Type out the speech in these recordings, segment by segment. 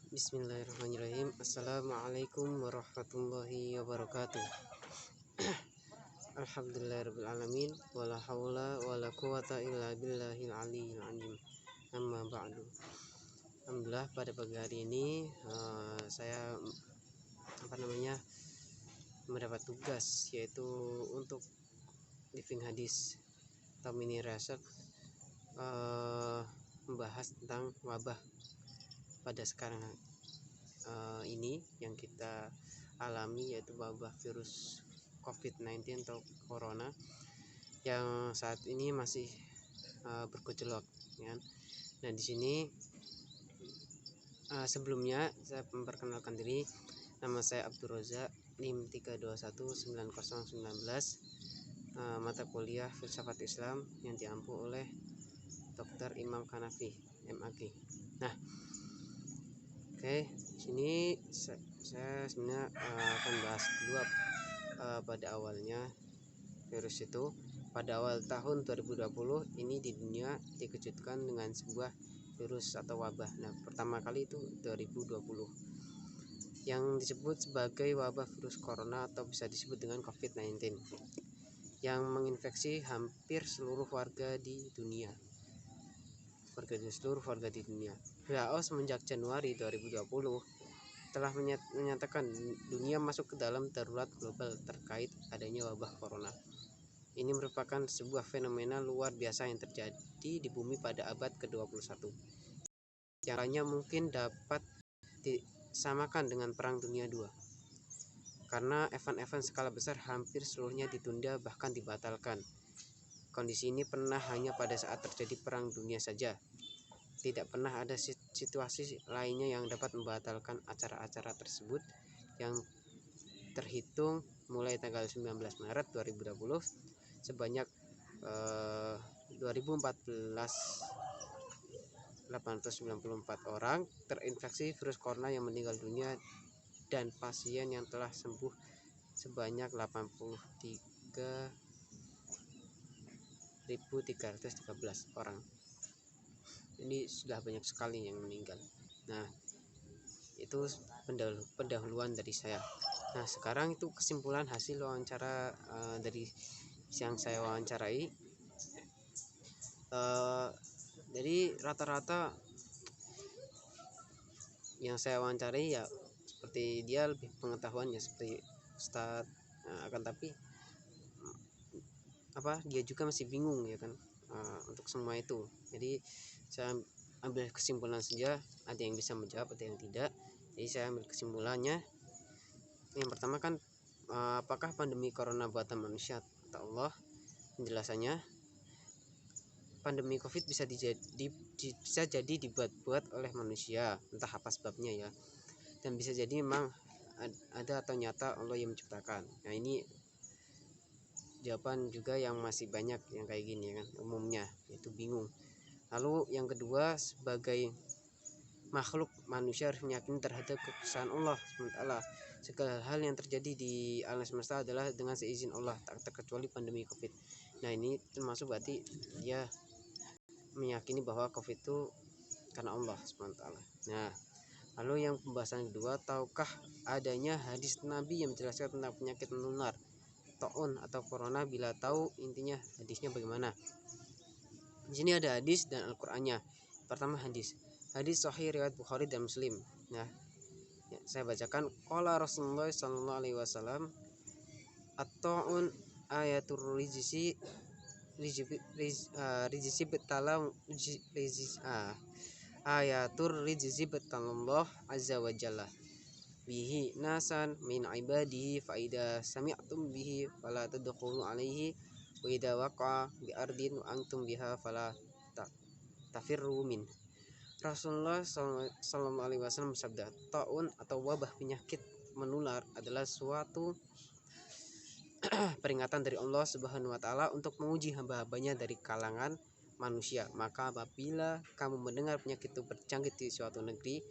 Bismillahirrahmanirrahim. Assalamualaikum warahmatullahi wabarakatuh. Alhamdulillahirrahmanirrahim. Wala hawla wala quwata illa billahil aliyil azim. Amma ba'du. Alhamdulillah, pada pagi hari ini saya mendapat tugas, yaitu untuk living hadis atau mini research, membahas tentang wabah pada sekarang ini yang kita alami, yaitu wabah virus COVID-19 atau corona yang saat ini masih bergejolak, ya. Nah, di sini sebelumnya saya memperkenalkan diri. Nama saya Abdul Rozak, NIM 3219019, mata kuliah Filsafat Islam yang diampu oleh Dr. Imam Hanafi, MAG. Nah, sini saya sebenarnya akan bahas dulu pada awalnya virus itu. Pada awal tahun 2020 ini di dunia dikejutkan dengan sebuah virus atau wabah. Nah, pertama kali itu 2020 yang disebut sebagai wabah virus corona atau bisa disebut dengan COVID-19 yang menginfeksi hampir seluruh warga di dunia. WHO semenjak Januari 2020 telah menyatakan dunia masuk ke dalam darurat global terkait adanya wabah corona. Ini merupakan sebuah fenomena luar biasa yang terjadi di bumi pada abad ke-21. Yang lainnya mungkin dapat disamakan dengan Perang Dunia II. Karena event-event skala besar hampir seluruhnya ditunda bahkan dibatalkan. Kondisi ini pernah hanya pada saat terjadi Perang Dunia saja. Tidak pernah ada situasi lainnya yang dapat membatalkan acara-acara tersebut yang terhitung mulai tanggal 19 Maret 2020 sebanyak 894 orang terinfeksi virus corona yang meninggal dunia dan pasien yang telah sembuh sebanyak 83.313 orang. Ini sudah banyak sekali yang meninggal. Nah, itu pendahuluan dari saya. Nah, sekarang itu kesimpulan hasil wawancara dari yang saya wawancarai. Jadi rata-rata yang saya wawancarai ya seperti dia lebih pengetahuannya seperti Ustadz, akan tapi dia juga masih bingung, ya kan, untuk semua itu. Jadi saya ambil kesimpulan saja, ada yang bisa menjawab, ada yang tidak. Jadi saya ambil kesimpulannya. Yang pertama kan, apakah pandemi corona buatan manusia atau Allah? Penjelasannya, pandemi COVID bisa jadi dibuat-buat oleh manusia, entah apa sebabnya ya. Dan bisa jadi memang ada atau nyata Allah yang menciptakan. Nah, ini jawaban juga yang masih banyak yang kayak gini, kan, umumnya itu bingung. Lalu yang kedua, sebagai makhluk manusia harus meyakini terhadap kekuasaan Allah SWT. Segala hal yang terjadi di alam semesta adalah dengan seizin Allah, tak terkecuali pandemi COVID. Nah, ini termasuk berarti dia meyakini bahwa COVID itu karena Allah SWT. Nah, lalu yang pembahasan kedua, tahukah adanya hadis Nabi yang menjelaskan tentang penyakit menular taun atau corona? Bila tahu, intinya hadisnya bagaimana? Di sini ada hadis dan Al-Qur'annya. Pertama, hadis sahih riwayat Bukhari dan Muslim. Nah, saya bacakan. Qala Rasulullah sallallahu alaihi wasallam, at-ta'un ayatul rijsi betalam ayatul rijsi betalallah azza wa jalla bihi nasan min ibadihi fa idza sami'tum bihi fala tadkhulu alaihi wa idza waqa bi ardin wa antum biha fala tafirru min. Rasulullah sallallahu alaihi wasallam bersabda, taun atau wabah penyakit menular adalah suatu peringatan dari Allah Subhanahu wa taala untuk menguji hamba-hambanya dari kalangan manusia. Maka apabila kamu mendengar penyakit itu berjangkit di suatu negeri,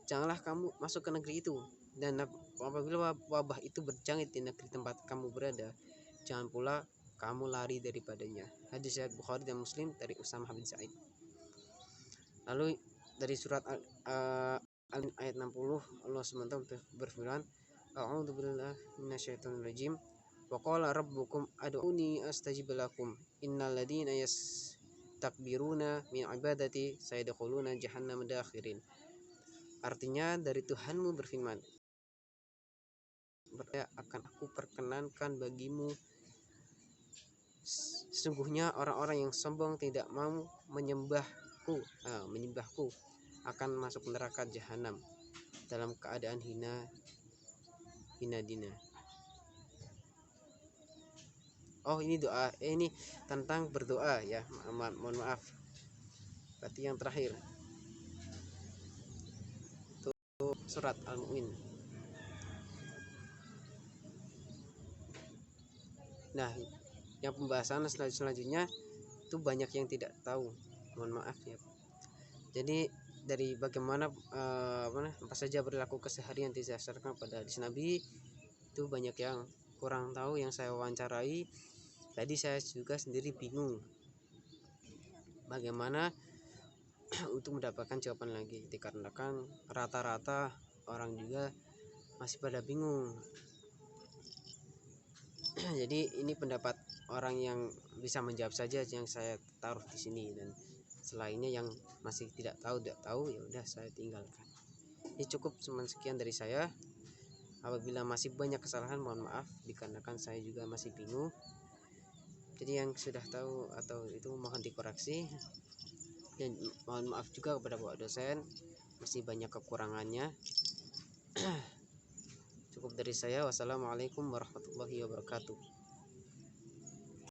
janganlah kamu masuk ke negeri itu. Dan apabila wabah itu berjangkit di negeri tempat kamu berada, jangan pula kamu lari daripadanya. Hadis riwayat Bukhari dan Muslim dari Usamah bin Sa'id. Lalu dari surat ayat 60 Allah SWT berfirman, A'udzubillahi minasyaitonirrajim. Wa qala rabbukum ad'uni astajib lakum innal ladzina yastakbiruna min ibadati sayadkhuluna jahannam dakhirin. Artinya dari Tuhanmu berfirman, akan aku perkenankan bagimu sesungguhnya orang-orang yang sombong tidak mau menyembahku akan masuk neraka jahanam dalam keadaan hina dina. Oh, ini doa, ini tentang berdoa ya. Mohon maaf. Berarti yang terakhir itu surat Al-Mu'min. Nah, yang pembahasan selanjutnya itu banyak yang tidak tahu. Mohon maaf ya. Jadi dari bagaimana apa saja perilaku keseharian didasarkan pada hadis Nabi itu banyak yang kurang tahu. Yang saya wawancarai tadi, saya juga sendiri bingung bagaimana untuk mendapatkan jawaban lagi, dikarenakan rata-rata orang juga masih pada bingung. Jadi ini pendapat orang yang bisa menjawab saja yang saya taruh di sini, dan selainnya yang masih tidak tahu ya udah saya tinggalkan. Ini cukup sekian dari saya. Apabila masih banyak kesalahan mohon maaf, dikarenakan saya juga masih bingung. Jadi yang sudah tahu atau itu mohon dikoreksi, dan mohon maaf juga kepada Bapak dosen, masih banyak kekurangannya. Cukup dari saya. Wassalamualaikum warahmatullahi wabarakatuh.